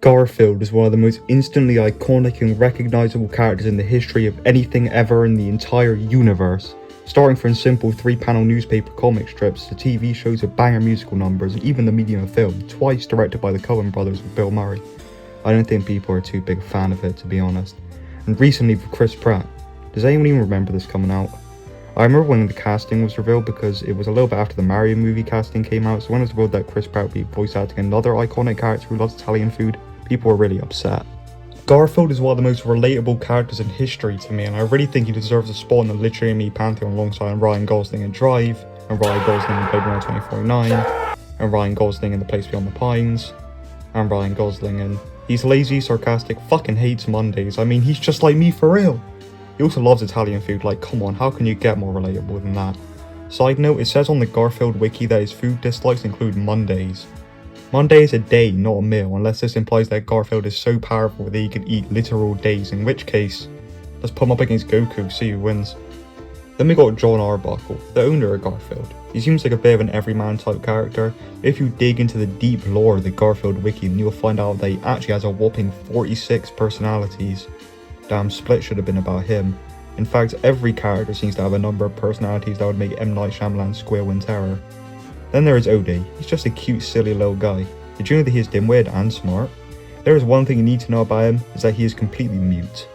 Garfield is one of the most instantly iconic and recognizable characters in the history of anything ever in the entire universe. Starting from simple 3-panel newspaper comic strips to TV shows with banger musical numbers and even the medium of film, twice directed by the Komm brothers with Bill Murray. I don't think people are too big a fan of it, to be honest. And recently for Chris Pratt. Does anyone even remember this coming out? I remember when the casting was revealed because it was a little bit after the Mario movie casting came out, so when it was revealed that Chris Pratt would be voice acting another iconic character who loves Italian food, people were really upset. Garfield is one of the most relatable characters in history to me, and I really think he deserves a spot in the Literally Me pantheon alongside Ryan Gosling in Drive, and Ryan Gosling in Blade Runner 2049, and Ryan Gosling in The Place Beyond the Pines, and Ryan Gosling in He's lazy, sarcastic, fucking hates Mondays. I mean, he's just like me for real. He also loves Italian food, like come on, how can you get more relatable than that? Side note, it says on the Garfield wiki that his food dislikes include Mondays. Monday is a day, not a meal, unless this implies that Garfield is so powerful that he can eat literal days, in which case, let's put him up against Goku, see who wins. Then we got John Arbuckle, the owner of Garfield. He seems like a bit of an everyman type character. If you dig into the deep lore of the Garfield wiki, then you'll find out that he actually has a whopping 46 personalities. Damn, Split should have been about him. In fact, every character seems to have a number of personalities that would make M. Night Shyamalan squeal in terror. Then there is Ode. He's just a cute, silly little guy. Did you know that he is dim-witted and smart? There is one thing you need to know about him, is that he is completely mute.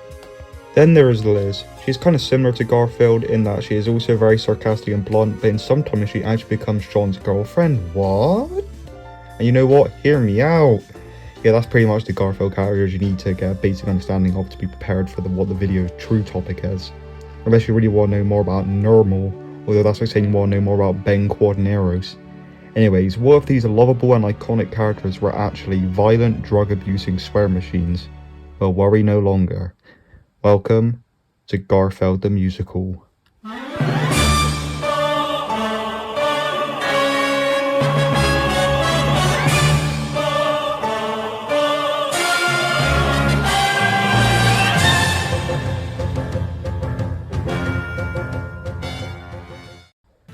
Then there is Liz. She is kind of similar to Garfield in that she is also very sarcastic and blunt, but in some times she actually becomes John's girlfriend. What? And you know what? Hear me out. Yeah, that's pretty much the Garfield characters you need to get a basic understanding of to be prepared for what the video's true topic is. Unless you really want to know more about Normal, although that's like saying you want to know more about Ben Quaderneros. Anyways, what if these lovable and iconic characters were actually violent, drug-abusing swear machines? Well, worry no longer. Welcome to Garfield the Musical.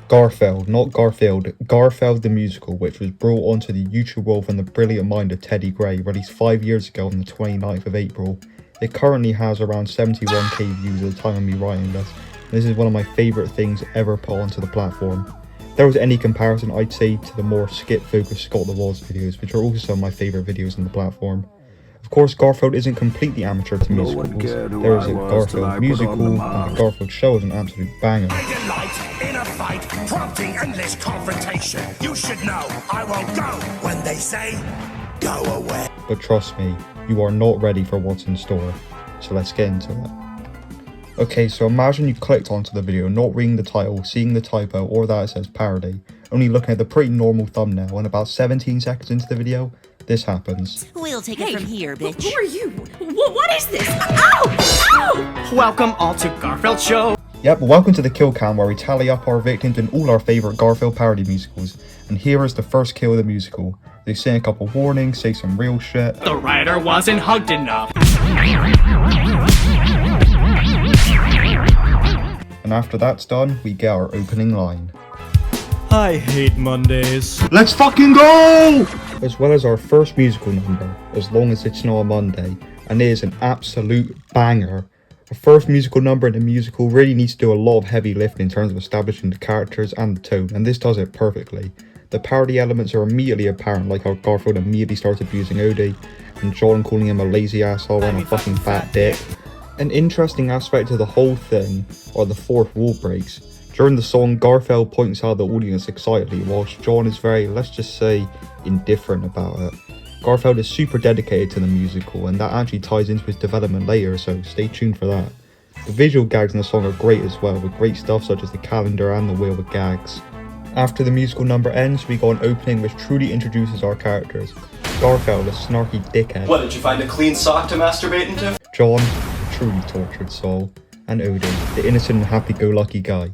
Garfield, not Garfield, Garfield the Musical, which was brought onto the YouTube world from the brilliant mind of Teddy Gray, released 5 years ago on the 29th of April. It currently has around 71k views at the time of me writing this, and this is one of my favourite things ever put onto the platform. If there was any comparison, I'd say to the more skit-focused Scott the Walls videos, which are also some of my favourite videos on the platform. Of course, Garfield isn't completely amateur to musicals. There is a Garfield musical, and the Garfield show is an absolute banger. In a fight, prompting endless confrontation. You should know I won't go when they say go away. But trust me, you are not ready for what's in store. So let's get into it. Okay, so imagine you clicked onto the video, not reading the title, seeing the typo, or that it says parody, only looking at the pretty normal thumbnail, and about 17 seconds into the video, this happens. We'll take it from here, bitch. Who are you? What is this? Ow! Ow! Welcome all to Garfield Show. Yep, welcome to the kill cam where we tally up our victims in all our favourite Garfield parody musicals. And here is the first kill of the musical. They say a couple warnings, say some real shit. The writer wasn't hugged enough. And after that's done, we get our opening line. I hate Mondays. Let's fucking go! As well as our first musical number, As Long As It's Not a Monday, and it is an absolute banger. The first musical number in a musical really needs to do a lot of heavy lifting in terms of establishing the characters and the tone, and this does it perfectly. The parody elements are immediately apparent, like how Garfield immediately starts abusing Ode, and John calling him a lazy asshole and a fucking fat dick. An interesting aspect of the whole thing are the fourth wall breaks. During the song, Garfield points out the audience excitedly, whilst John is very, let's just say, indifferent about it. Garfield is super dedicated to the musical, and that actually ties into his development later, so stay tuned for that. The visual gags in the song are great as well, with great stuff such as the calendar and the wheel with gags. After the musical number ends, we got an opening which truly introduces our characters. Garfield, a snarky dickhead. What, did you find a clean sock to masturbate into? John, a truly tortured soul. And Ode, the innocent and happy-go-lucky guy.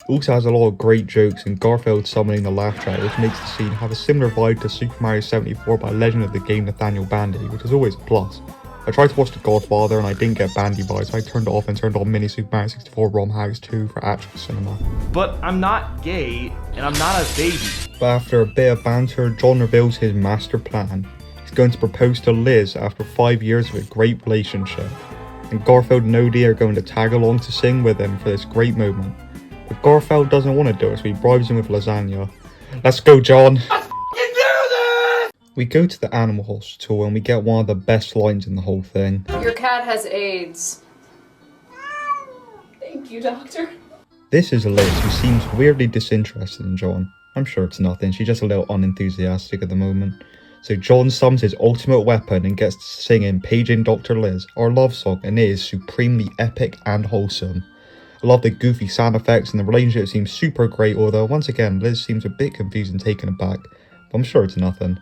It also has a lot of great jokes, and Garfield summoning the laugh track, which makes the scene have a similar vibe to Super Mario 74 by Legend of the Game Nathaniel Bandy, which is always a plus. I tried to watch The Godfather and I didn't get Bandy vibes, so I turned it off and turned on Mini Super Mario 64 ROM hacks 2 for actual cinema. But I'm not gay, and I'm not a baby. But after a bit of banter, John reveals his master plan. He's going to propose to Liz after 5 years of a great relationship, and Garfield and Odie are going to tag along to sing with him for this great moment. But Garfield doesn't want to do it, so he bribes him with lasagna. Let's go, John! We go to the animal hospital and we get one of the best lines in the whole thing. Your cat has AIDS. Thank you, doctor. This is Liz, who seems weirdly disinterested in John. I'm sure it's nothing, she's just a little unenthusiastic at the moment. So John summons his ultimate weapon and gets to sing in Paging Dr. Liz, our love song, and it is supremely epic and wholesome. I love the goofy sound effects and the relationship seems super great, although once again Liz seems a bit confused and taken aback, but I'm sure it's nothing.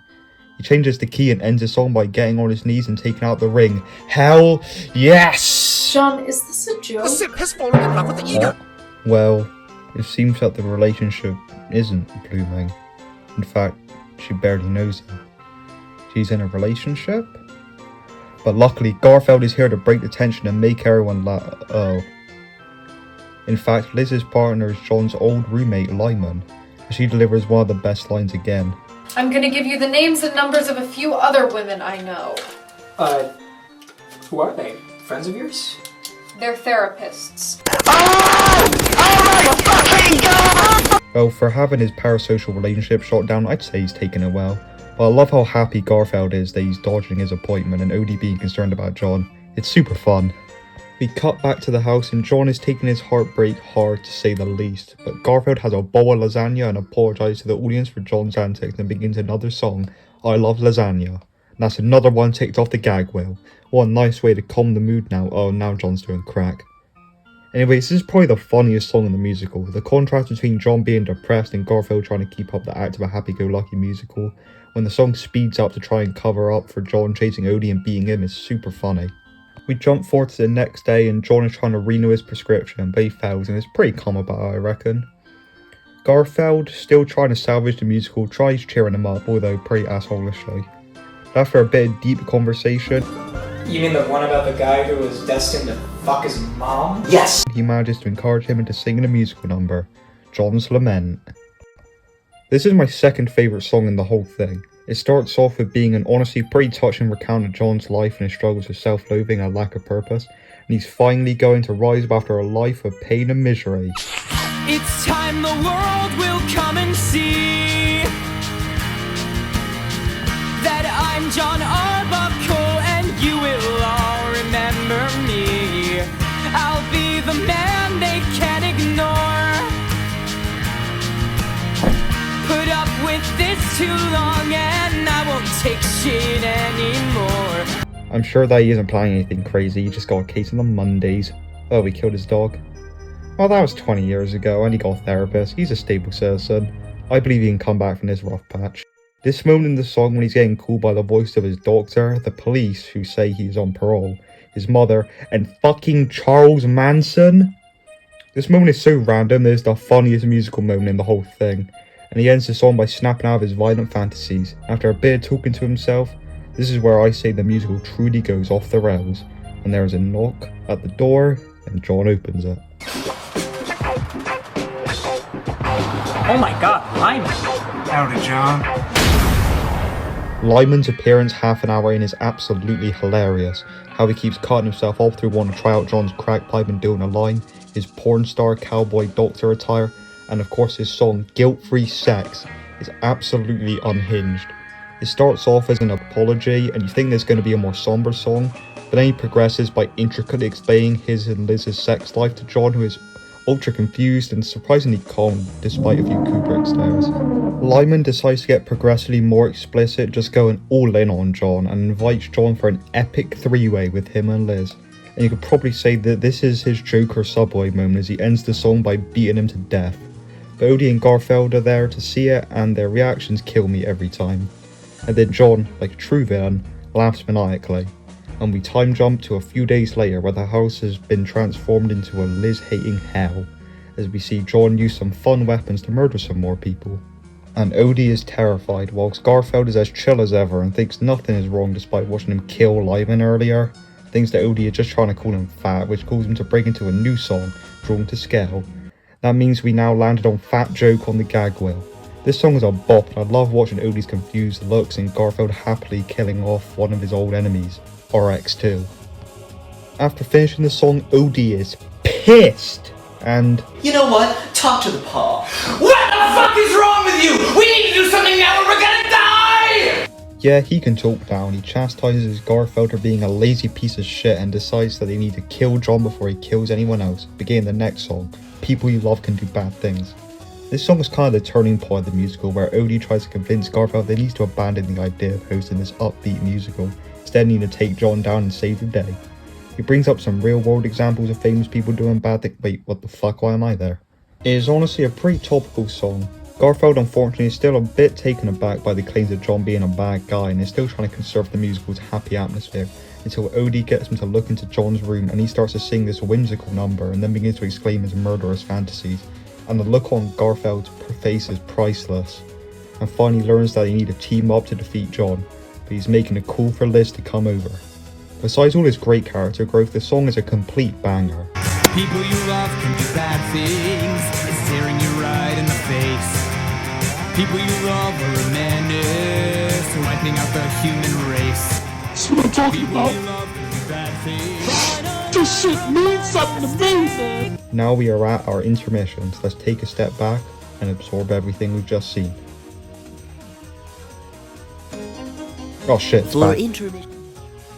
He changes the key and ends the song by getting on his knees and taking out the ring. Hell yes! John, is this a joke? The simp has fallen in love with the ego. Well, it seems that the relationship isn't blooming. In fact, she barely knows it. She's in a relationship? But luckily, Garfield is here to break the tension and make everyone laugh. Oh. In fact, Liz's partner is John's old roommate, Lyman. She delivers one of the best lines again. I'm gonna give you the names and numbers of a few other women I know. Who are they? Friends of yours? They're therapists. Well, for having his parasocial relationship shot down, I'd say he's taken it well. But I love how happy Garfield is that he's dodging his appointment and Odie being concerned about John. It's super fun. We cut back to the house and John is taking his heartbreak hard, to say the least, but Garfield has a bowl of lasagna and apologises to the audience for John's antics and begins another song, I Love Lasagna. And that's another one ticked off the gag wheel. What a nice way to calm the mood now. Oh, now John's doing crack. Anyways, this is probably the funniest song in the musical. The contrast between John being depressed and Garfield trying to keep up the act of a happy-go-lucky musical, when the song speeds up to try and cover up for John chasing Odie and beating him, is super funny. We jump forward to the next day and John is trying to renew his prescription, but he fails and it's pretty calm about it, I reckon. Garfield, still trying to salvage the musical, tries cheering him up, although pretty assholishly. After a bit of deep conversation, You mean the one about the guy who was destined to fuck his mom? Yes. he manages to encourage him into singing a musical number, John's Lament. This is my second favourite song in the whole thing. It starts off with being an honestly pretty touching recount of John's life and his struggles with self-loathing and lack of purpose, and he's finally going to rise up after a life of pain and misery. It's time the world will come and see that I'm John Arbuckle and you will all remember me. I'll be the man they can't ignore. Put up with this too long and I won't take shit anymore. I'm sure that he isn't planning anything crazy, he just got a case on the Mondays. Oh, he killed his dog. Well, that was 20 years ago and he got a therapist. He's a stable citizen. I believe he can come back from this rough patch. This moment in the song when he's getting called by the voice of his doctor, the police who say he's on parole, his mother, and fucking Charles Manson. This moment is so random, it's the funniest musical moment in the whole thing. And he ends the song by snapping out of his violent fantasies. After a bit of talking to himself, this is where I say the musical truly goes off the rails. And there is a knock at the door, and John opens it. Oh my god, Lyman. Howdy, John. Lyman's appearance half an hour in is absolutely hilarious. How he keeps cutting himself off through wanting to try out John's crack pipe and doing a line, his porn star cowboy doctor attire, and of course his song Guilt-Free Sex is absolutely unhinged. It starts off as an apology and you think there's going to be a more somber song, but then he progresses by intricately explaining his and Liz's sex life to John, who is ultra confused and surprisingly calm despite a few Kubrick stares. Lyman decides to get progressively more explicit, just going all in on John, and invites John for an epic three-way with him and Liz. And you could probably say that this is his Joker subway moment as he ends the song by beating him to death. But Odie and Garfield are there to see it and their reactions kill me every time. And then John, like a true villain, laughs maniacally. And we time jump to a few days later where the house has been transformed into a Liz-hating hell, as we see John use some fun weapons to murder some more people. And Odie is terrified, whilst Garfield is as chill as ever and thinks nothing is wrong despite watching him kill Lyman earlier. Thinks that Odie is just trying to call him fat, which calls him to break into a new song, Drawn to Scale. That means we now landed on Fat Joke on the gag wheel. This song is a bop, and I love watching Odie's confused looks and Garfield happily killing off one of his old enemies, RX2. After finishing the song, Odie is pissed, and you know what? Talk to the paw. What the fuck is wrong with you? We need to do something now or we're gonna die! yeah, he can talk now, and he chastises Garfield for being a lazy piece of shit and decides that they need to kill John before he kills anyone else, beginning the next song, People You Love Can Do Bad Things. This song is kind of the turning point of the musical, where Odie tries to convince Garfield that he needs to abandon the idea of hosting this upbeat musical, instead needing to take John down and save the day. He brings up some real world examples of famous people doing bad things. Wait, what the fuck, why am I there? It is honestly a pretty topical song. Garfield unfortunately is still a bit taken aback by the claims of John being a bad guy and is still trying to conserve the musical's happy atmosphere, until Odie gets him to look into John's room and he starts to sing this whimsical number and then begins to exclaim his murderous fantasies, and the look on Garfield's face is priceless, and finally learns that they need to team up to defeat John, but he's making a call for Liz to come over. Besides all his great character growth, the song is a complete banger. People you love can do bad things. It's staring you right in the face. People you love are a menace, wiping out the human race. That's what I'm talking about. People you love can do bad things. This shit means something to me, man. Now we are at our intermissions. Let's take a step back and absorb everything we've just seen. Oh shit, it's back.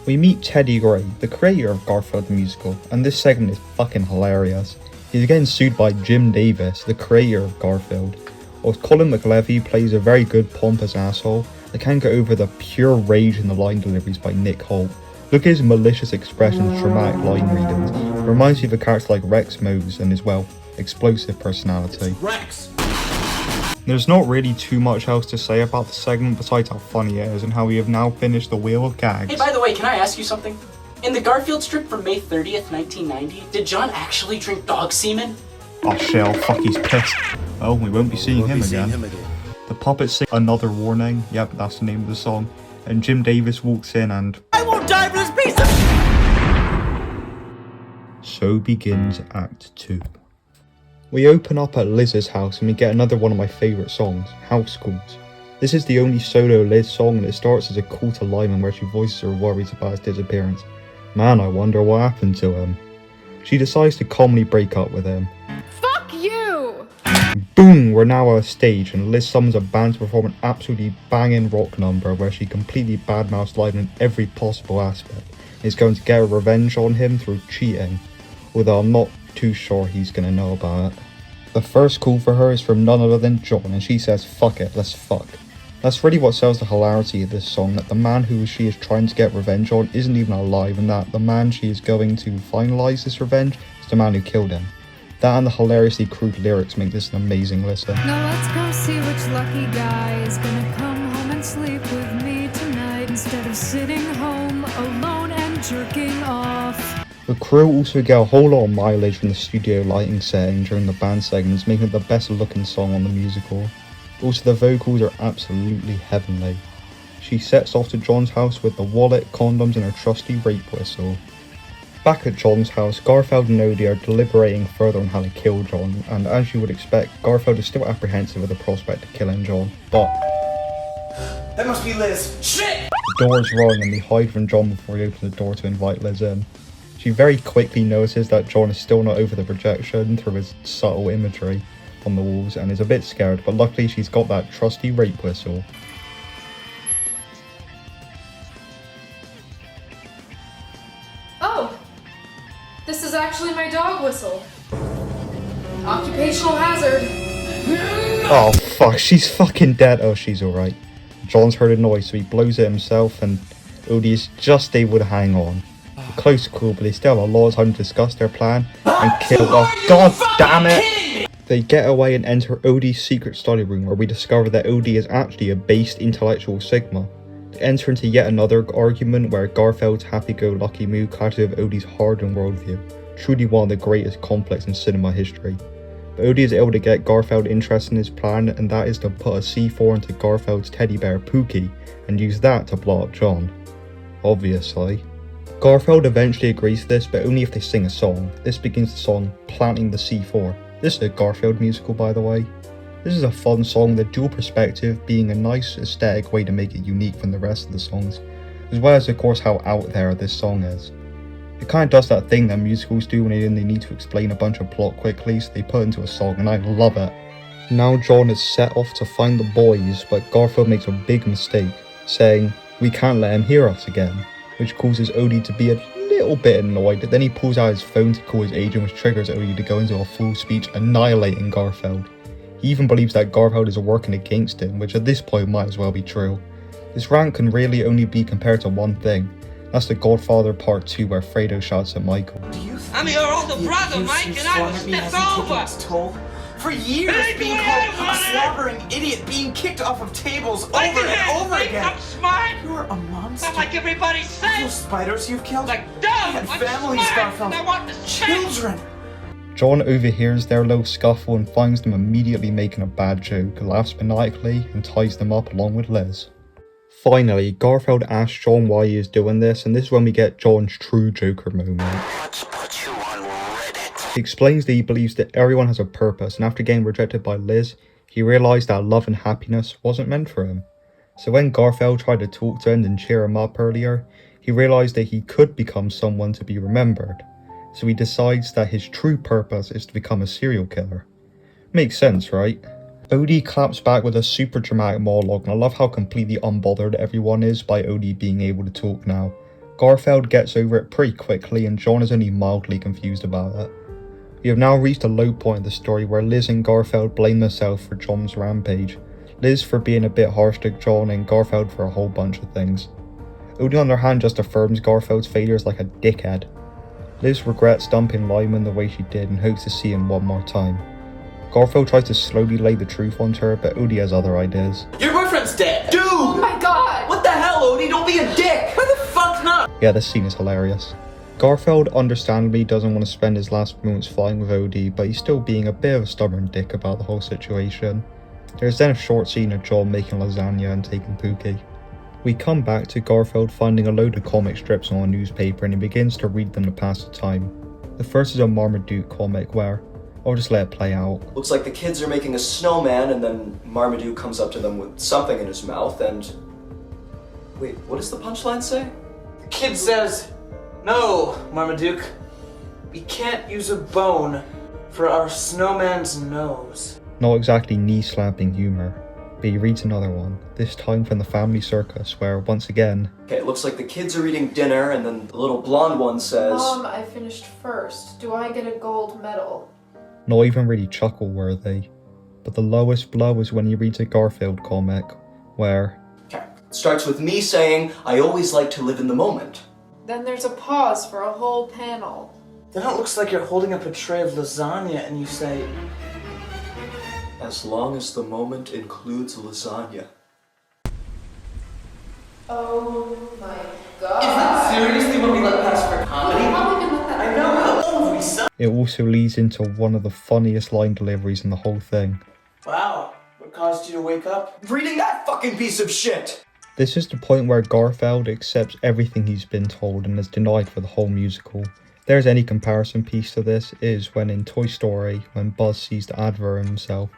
We meet Teddy Gray, the creator of Garfield the Musical, and this segment is fucking hilarious. He's getting sued by Jim Davis, the creator of Garfield. Whilst Colin McLevy plays a very good pompous asshole, I can't get over the pure rage in the line deliveries by Nick Holt. Look at his malicious expressions, dramatic line readings. It reminds me of a character like Rex Mose and his, well, explosive personality. Rex! There's not really too much else to say about the segment besides how funny it is and how we have now finished the Wheel of Gags. Hey, by the way, can I ask you something? In the Garfield strip from May 30th, 1990, did John actually drink dog semen? Oh shit, oh fuck, he's pissed. Well, we won't be seeing him again. The puppets sing Another Warning, yep, that's the name of the song, and Jim Davis walks in and... I won't die for this piece of... So begins Act 2. We open up at Liz's house and we get another one of my favourite songs, House Calls. This is the only solo Liz song and it starts as a call to Lyman where she voices her worries about his disappearance. Man, I wonder what happened to him. She decides to calmly break up with him. Fuck you! Boom! We're now at a stage and Liz summons a band to perform an absolutely banging rock number where she completely badmouths Lyman in every possible aspect. Is going to get her revenge on him through cheating, although I'm not too sure he's gonna know about it. The first call for her is from none other than John and she says fuck it, let's fuck. That's really what sells the hilarity of this song, that the man who she is trying to get revenge on isn't even alive and that the man she is going to finalise this revenge is the man who killed him. That and the hilariously crude lyrics make this an amazing listen. Now let's go see which lucky guy is gonna come home and sleep with me tonight instead of sitting home alone and jerking off. The crew also get a whole lot of mileage from the studio lighting setting during the band segments, making it the best looking song on the musical. Also the vocals are absolutely heavenly. She sets off to John's house with the wallet, condoms and her trusty rape whistle. Back at John's house, Garfield and Odie are deliberating further on how to kill John, and as you would expect, Garfield is still apprehensive of the prospect of killing John, but... That must be Liz. Shit! The doors rung and they hide from John before he opens the door to invite Liz in. She very quickly notices that John is still not over the projection through his subtle imagery on the walls and is a bit scared, but luckily she's got that trusty rape whistle. Oh! This is actually my dog whistle. Occupational hazard. Oh fuck, she's fucking dead. Oh, she's alright. John's heard a noise, so he blows it himself and Odie is just able to hang on. A close call, but they still have a lot of time to discuss their plan and kill. Oh god damn it! They get away and enter Odie's secret study room where we discover that Odie is actually a based intellectual Sigma. They enter into yet another argument where Garfield's happy-go-lucky mood clashes with Odie's hardened worldview, truly one of the greatest conflicts in cinema history. But Odie is able to get Garfield interested in his plan, and that is to put a C4 into Garfield's teddy bear Pookie and use that to blow up John. Obviously. Garfield eventually agrees to this, but only if they sing a song. This begins the song Planting the C4. This is a Garfield musical, by the way. This is a fun song with a dual perspective, being a nice aesthetic way to make it unique from the rest of the songs, as well as of course how out there this song is. It kind of does that thing that musicals do when they need to explain a bunch of plot quickly, so they put it into a song, and I love it. Now John is set off to find the boys, but Garfield makes a big mistake, saying, "We can't let him hear us again," which causes Odie to be a little bit annoyed. Then he pulls out his phone to call his agent, which triggers Odie to go into a full speech annihilating Garfield. He even believes that Garfield is working against him, which at this point might as well be true. This rant can really only be compared to one thing. That's The Godfather Part 2, where Fredo shouts at Michael. I'm your older brother, Mike, and I was stepped over. For years, being called a slobbering idiot, being kicked off of tables over and over again. I'm smart. You're a monster. I'm like everybody says. Those spiders you've killed. Like dumb. And I'm families, smart. Garfield. I want the Children. John overhears their little scuffle and finds them immediately making a bad joke, laughs maniacally, and ties them up along with Liz. Finally, Garfield asks John why he is doing this, and this is when we get John's true Joker moment. Let's put you on Reddit. He explains that he believes that everyone has a purpose, and after getting rejected by Liz, he realised that love and happiness wasn't meant for him. So when Garfield tried to talk to him and cheer him up earlier, he realised that he could become someone to be remembered. So he decides that his true purpose is to become a serial killer. Makes sense, right? Odie claps back with a super dramatic monologue, and I love how completely unbothered everyone is by Odie being able to talk now. Garfield gets over it pretty quickly, and John is only mildly confused about it. We have now reached a low point of the story where Liz and Garfield blame themselves for John's rampage. Liz for being a bit harsh to John, and Garfield for a whole bunch of things. Odie on the other hand just affirms Garfield's failures like a dickhead. Liz regrets dumping Lyman the way she did and hopes to see him one more time. Garfield tries to slowly lay the truth onto her, but Odie has other ideas. Your boyfriend's dead. Dude! Oh my god! What the hell, Odie? Don't be a dick! Why the fuck not? Yeah, this scene is hilarious. Garfield understandably doesn't want to spend his last moments fighting with Odie, but he's still being a bit of a stubborn dick about the whole situation. There's then a short scene of John making lasagna and taking Pookie. We come back to Garfield finding a load of comic strips on a newspaper, and he begins to read them to pass the time. The first is a Marmaduke comic where, I'll just let it play out. Looks like the kids are making a snowman, and then Marmaduke comes up to them with something in his mouth, and... Wait, what does the punchline say? The kid says, "No, Marmaduke. We can't use a bone for our snowman's nose." Not exactly knee-slapping humour, but he reads another one, this time from the family circus, where once again... Okay, it looks like the kids are eating dinner, and then the little blonde one says... Mom, I finished first. Do I get a gold medal? Not even really chuckle-worthy. But the lowest blow is when he reads a Garfield comic, where... Okay, it starts with me saying, "I always like to live in the moment." Then there's a pause for a whole panel. Then it looks like you're holding up a tray of lasagna and you say, "As long as the moment includes lasagna." Oh my god. "Is that seriously what we let pass for comedy?" How we can let that I know, how old have we suck? It also leads into one of the funniest line deliveries in the whole thing. Wow, what caused you to wake up? Reading that fucking piece of shit! This is the point where Garfield accepts everything he's been told and is denied for the whole musical. If there's any comparison piece to this, it is when in Toy Story, when Buzz sees the advert of himself.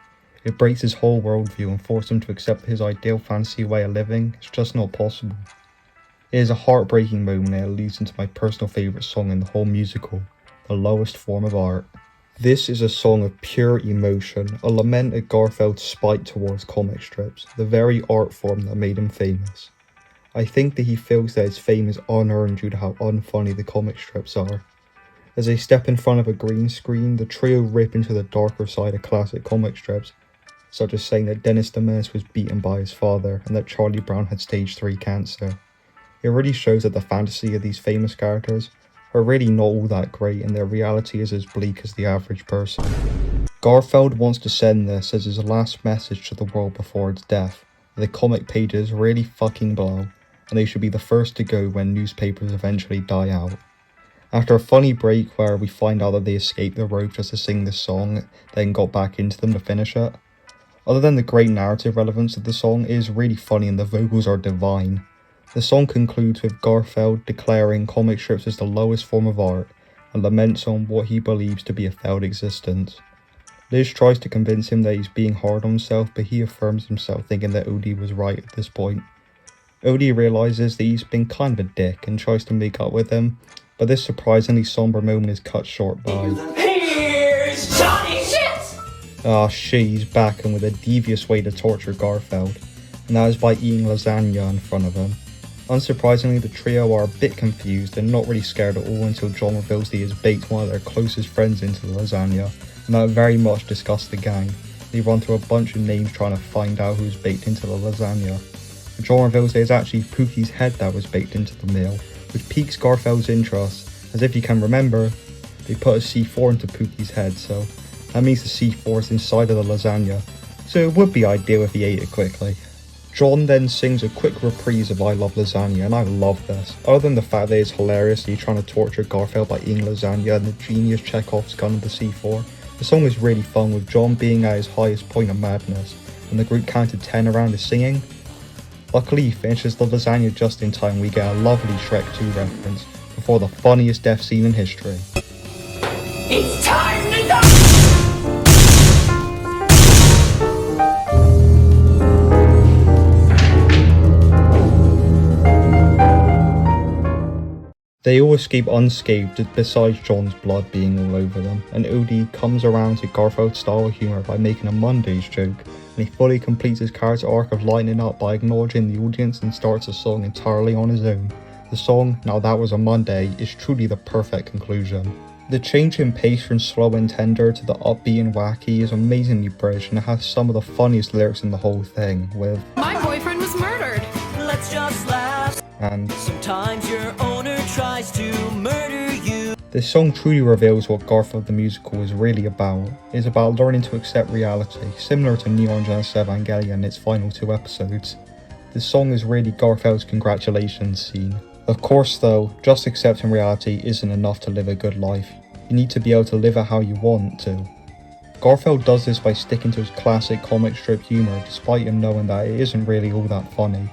It breaks his whole worldview and forces him to accept his ideal fantasy way of living. It's just not possible. It is a heartbreaking moment and it leads into my personal favourite song in the whole musical, The Lowest Form of Art. This is a song of pure emotion, a lament at Garfield's spite towards comic strips, the very art form that made him famous. I think that he feels that his fame is unearned due to how unfunny the comic strips are. As they step in front of a green screen, the trio rip into the darker side of classic comic strips, such as saying that Dennis the Menace was beaten by his father and that Charlie Brown had stage 3 cancer. It really shows that the fantasy of these famous characters are really not all that great and their reality is as bleak as the average person. Garfield wants to send this as his last message to the world before its death. The comic pages really fucking blow, and they should be the first to go when newspapers eventually die out. After a funny break where we find out that they escaped the rope just to sing this song, then got back into them to finish it. Other than the great narrative relevance of the song, it is really funny and the vocals are divine. The song concludes with Garfield declaring comic strips as the lowest form of art and laments on what he believes to be a failed existence. Liz tries to convince him that he's being hard on himself, but he affirms himself, thinking that Odie was right at this point. Odie realises that he's been kind of a dick and tries to make up with him, but this surprisingly somber moment is cut short by Here's Johnny! Shit! ah shit, he's back and with a devious way to torture Garfield, and that is by eating lasagna in front of him. Unsurprisingly, the trio are a bit confused and not really scared at all until John reveals that he has baked one of their closest friends into the lasagna, and that very much disgusts the gang. They run through a bunch of names trying to find out who's baked into the lasagna. John reveals that it's actually Pookie's head that was baked into the meal, which piques Garfield's interest, as if you can remember, they put a C4 into Pookie's head, so that means the C4 is inside of the lasagna, so it would be ideal if he ate it quickly. John then sings a quick reprise of I Love Lasagna, and I love this. Other than the fact that it's hilarious that he's trying to torture Garfield by eating lasagna and the genius Chekhov's gun of the C4, the song is really fun with John being at his highest point of madness, and the group counted 10 around his singing. Luckily he finishes the lasagna just in time. We get a lovely Shrek 2 reference before the funniest death scene in history. It's time to die! They all escape unscathed besides John's blood being all over them, and Odie comes around to Garfield's style of humour by making a Mondays joke, and he fully completes his character arc of lightening up by acknowledging the audience and starts the song entirely on his own. The song, Now That Was a Monday, is truly the perfect conclusion. The change in pace from slow and tender to the upbeat and wacky is amazingly British, and it has some of the funniest lyrics in the whole thing, with My boyfriend was murdered. Let's just laugh. and Sometimes your owner tries to murder you. this song truly reveals what Garfield the Musical is really about. It is about learning to accept reality, similar to Neon Genesis Evangelion in its final 2 episodes. This song is really Garfield's congratulations scene. Of course though, just accepting reality isn't enough to live a good life. You need to be able to live it how you want to. Garfield does this by sticking to his classic comic strip humour despite him knowing that it isn't really all that funny.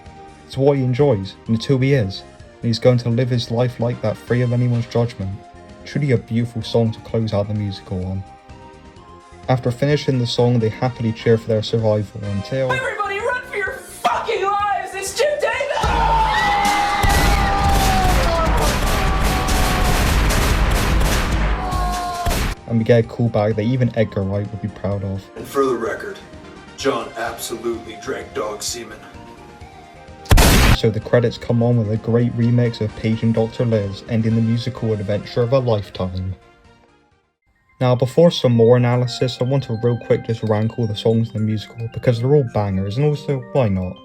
It's what he enjoys, and it's who he is, and he's going to live his life like that, free of anyone's judgment. Truly a beautiful song to close out the musical on. After finishing the song, they happily cheer for their survival until Everybody run for your fucking lives! It's Jim Davis! and we get a callback that even Edgar Wright would be proud of. And for the record, John absolutely drank dog semen. So the credits come on with a great remix of Paige and Dr. Liz, ending the musical adventure of a lifetime. Now before some more analysis, I want to real quick just rank all the songs in the musical because they're all bangers, and also why not?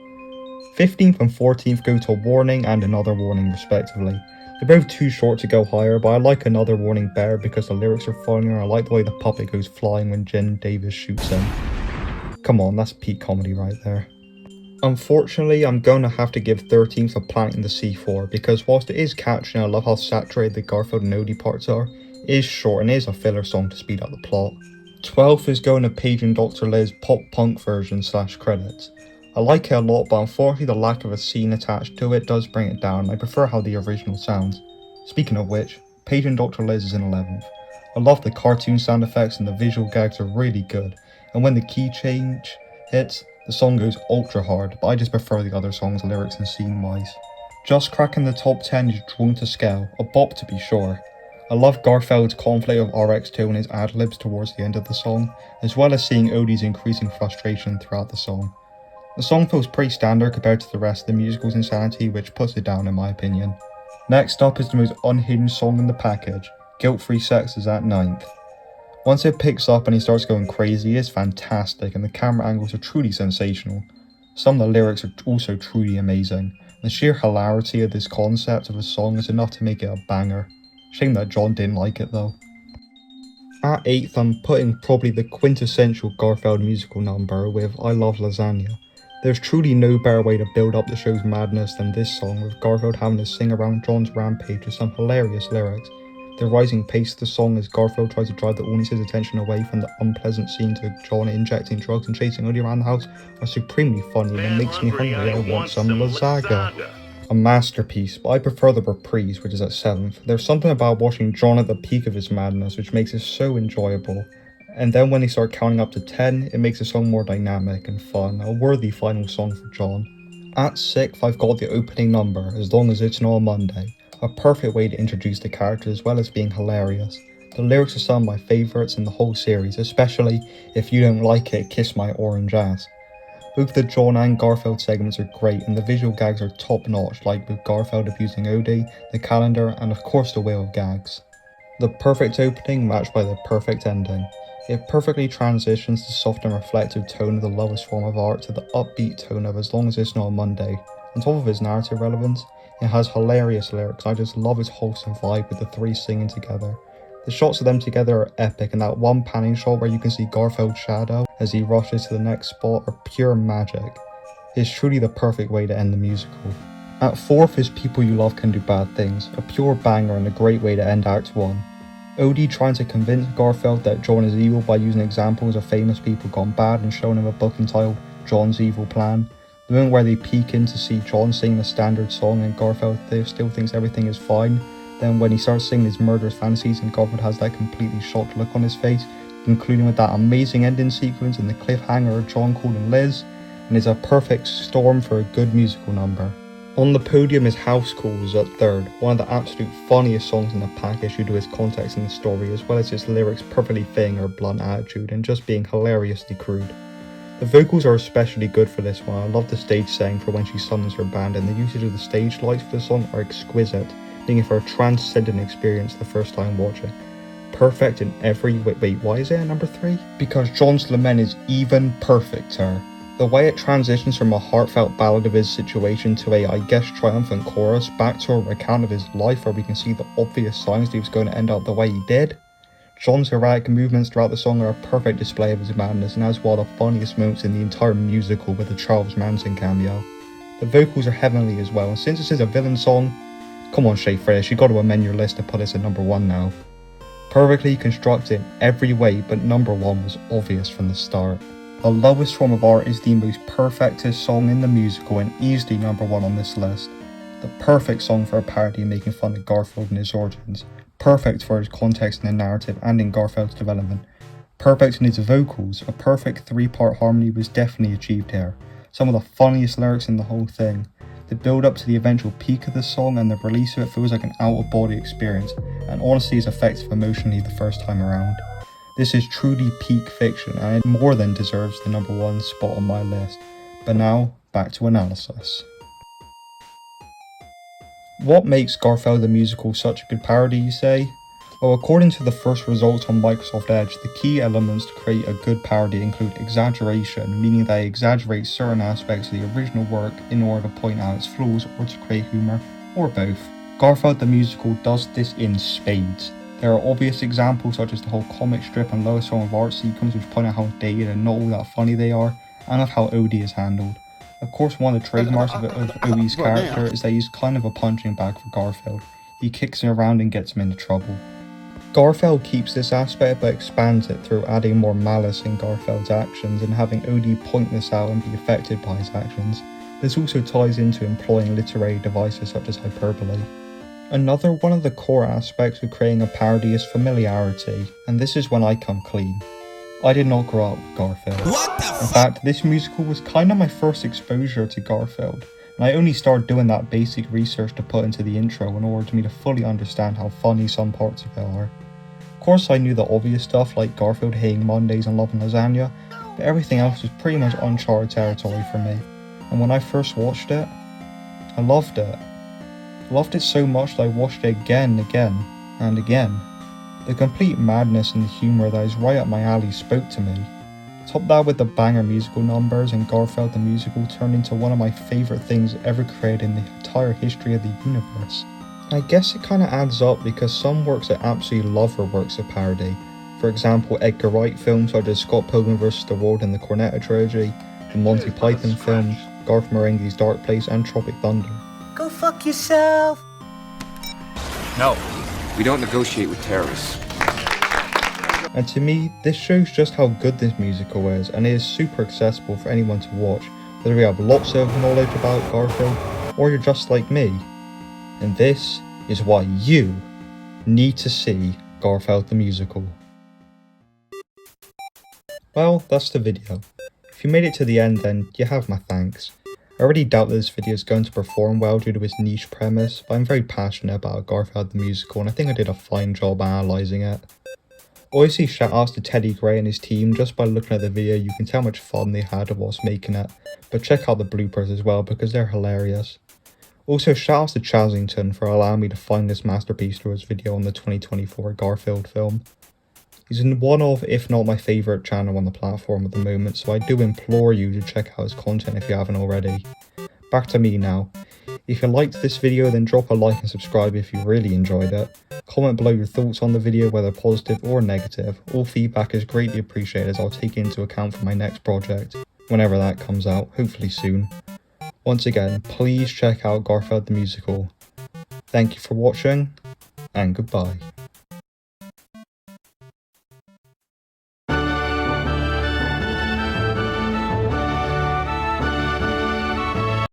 15th and 14th go to Warning and Another Warning respectively. They're both too short to go higher, but I like Another Warning better because the lyrics are funnier and I like the way the puppet goes flying when Jen Davis shoots him. Come on, that's peak comedy right there. Unfortunately, I'm going to have to give 13th a Planting the C4 because whilst it is catchy and I love how saturated the Garfield and Odie parts are, it is short and it is a filler song to speed up the plot. 12th is going to Paige and Dr. Liz pop punk version / credits. I like it a lot, but unfortunately the lack of a scene attached to it does bring it down. I prefer how the original sounds. Speaking of which, Paige and Dr. Liz is in 11th. I love the cartoon sound effects and the visual gags are really good, and when the key change hits, the song goes ultra hard, but I just prefer the other songs' lyrics and scene wise. Just cracking the top 10 is Drawn to Scale, a bop to be sure. I love Garfield's conflict of RX2 and his ad-libs towards the end of the song, as well as seeing Odie's increasing frustration throughout the song. The song feels pretty standard compared to the rest of the musical's insanity, which puts it down in my opinion. Next up is the most unhinged song in the package, Guilt-Free Sex is at 9th. Once it picks up and he starts going crazy, it's fantastic and the camera angles are truly sensational. Some of the lyrics are also truly amazing. The sheer hilarity of this concept of a song is enough to make it a banger. Shame that John didn't like it though. At 8th, I'm putting probably the quintessential Garfield musical number with I Love Lasagna. There's truly no better way to build up the show's madness than this song, with Garfield having to sing around John's rampage with some hilarious lyrics. The rising pace of the song as Garfield tries to drive the audience's attention away from the unpleasant scene to John injecting drugs and chasing Odie around the house are supremely funny and it makes me hungry. I want some lasagna. A masterpiece, but I prefer the reprise, which is at 7th. There's something about watching John at the peak of his madness which makes it so enjoyable, And then when they start counting up to 10, it makes the song more dynamic and fun, a worthy final song for John. At 6th, I've got the opening number, As Long As It's Not a Monday, a perfect way to introduce the character as well as being hilarious. The lyrics are some of my favourites in the whole series, especially If You Don't Like It, Kiss My Orange Ass. Both the John and Garfield segments are great and the visual gags are top notch, like with Garfield abusing Odie, the calendar, and of course the whale gags. The perfect opening matched by the perfect ending. It perfectly transitions the soft and reflective tone of the lowest form of art to the upbeat tone of As Long As It's Not a Monday. On top of its narrative relevance, it has hilarious lyrics. I just love its wholesome vibe with the three singing together. The shots of them together are epic, and that one panning shot where you can see Garfield's shadow as he rushes to the next spot are pure magic. It's truly the perfect way to end the musical. At 4th is People You Love Can Do Bad Things, a pure banger and a great way to end Act 1. Odie trying to convince Garfield that John is evil by using examples of famous people gone bad and showing him a book entitled John's Evil Plan. The moment where they peek in to see John sing the standard song and Garfield still thinks everything is fine. Then when he starts singing his murderous fantasies and Garfield has that completely shocked look on his face, concluding with that amazing ending sequence and the cliffhanger of John calling Liz, and is a perfect storm for a good musical number. On the podium is House Calls at 3rd, one of the absolute funniest songs in the package due to its context in the story as well as its lyrics perfectly fitting her blunt attitude and just being hilariously crude. The vocals are especially good for this one. I love the stage setting for when she summons her band, and the usage of the stage lights for the song are exquisite, making it for a transcendent experience the first time watching. Perfect in every way. Wait, why is it at number 3? Because John's lament is even perfecter. The way it transitions from a heartfelt ballad of his situation to a, I guess, triumphant chorus back to a recount of his life where we can see the obvious signs that he was going to end up the way he did. John's erratic movements throughout the song are a perfect display of his madness and has one of the funniest moments in the entire musical with the Charles Manson cameo. The vocals are heavenly as well, and since this is a villain song, come on Shay Fresh, you got to amend your list to put us at number 1 now. Perfectly constructed in every way, but number 1 was obvious from the start. The lowest form of art is the most perfectest song in the musical and easily number 1 on this list. The perfect song for a parody making fun of Garfield and his origins. Perfect for its context in the narrative and in Garfield's development. Perfect in its vocals, a perfect 3-part harmony was definitely achieved here. Some of the funniest lyrics in the whole thing. The build up to the eventual peak of the song and the release of it feels like an out of body experience and honestly is effective emotionally the first time around. This is truly peak fiction and it more than deserves the number 1 spot on my list. But now, back to analysis. What makes Garfield the Musical such a good parody, you say? Well, according to the first results on Microsoft Edge, the key elements to create a good parody include exaggeration, meaning they exaggerate certain aspects of the original work in order to point out its flaws or to create humour, or both. Garfield the Musical does this in spades. There are obvious examples such as the whole comic strip and lowest form of art sequence which point out how dated and not all that funny they are, and of how Odie is handled. Of course, one of the trademarks of Odie's character is that he's kind of a punching bag for Garfield. He kicks him around and gets him into trouble. Garfield keeps this aspect but expands it through adding more malice in Garfield's actions and having Odie point this out and be affected by his actions. This also ties into employing literary devices such as hyperbole. Another one of the core aspects of creating a parody is familiarity, and this is when I come clean. I did not grow up with Garfield. In fact, this musical was kind of my first exposure to Garfield, and I only started doing that basic research to put into the intro in order for me to fully understand how funny some parts of it are. Of course I knew the obvious stuff like Garfield hating Mondays and loving lasagna, but everything else was pretty much uncharted territory for me, and when I first watched it, I loved it. I loved it so much that I watched it again and again. The complete madness and the humour that is right up my alley spoke to me. Top that with the banger musical numbers, and Garfield the Musical turned into one of my favourite things ever created in the entire history of the universe. I guess it kinda adds up because some works I absolutely love are works of parody. For example, Edgar Wright films such as Scott Pilgrim vs. the World and the Cornetto trilogy, the Monty Python films, Garth Marenghi's Dark Place and Tropic Thunder. Go fuck yourself! No, we don't negotiate with terrorists. And to me, this shows just how good this musical is, and it is super accessible for anyone to watch, whether you have lots of knowledge about Garfield, or you're just like me. And this is why you need to see Garfield the Musical. Well, that's the video. If you made it to the end, then you have my thanks. I already doubt that this video is going to perform well due to its niche premise, but I'm very passionate about Garfield the musical and I think I did a fine job analysing it. Obviously shoutouts to Teddy Gray and his team. Just by looking at the video you can tell how much fun they had whilst making it, but check out the bloopers as well because they're hilarious. Also shoutouts to Chasington for allowing me to find this masterpiece through his video on the 2024 Garfield film. He's in one of, if not my favourite channel on the platform at the moment, so I do implore you to check out his content if you haven't already. Back to me now. If you liked this video then drop a like and subscribe if you really enjoyed it. Comment below your thoughts on the video, whether positive or negative. All feedback is greatly appreciated as I'll take it into account for my next project, whenever that comes out, hopefully soon. Once again, please check out Garfield the musical. Thank you for watching, and goodbye.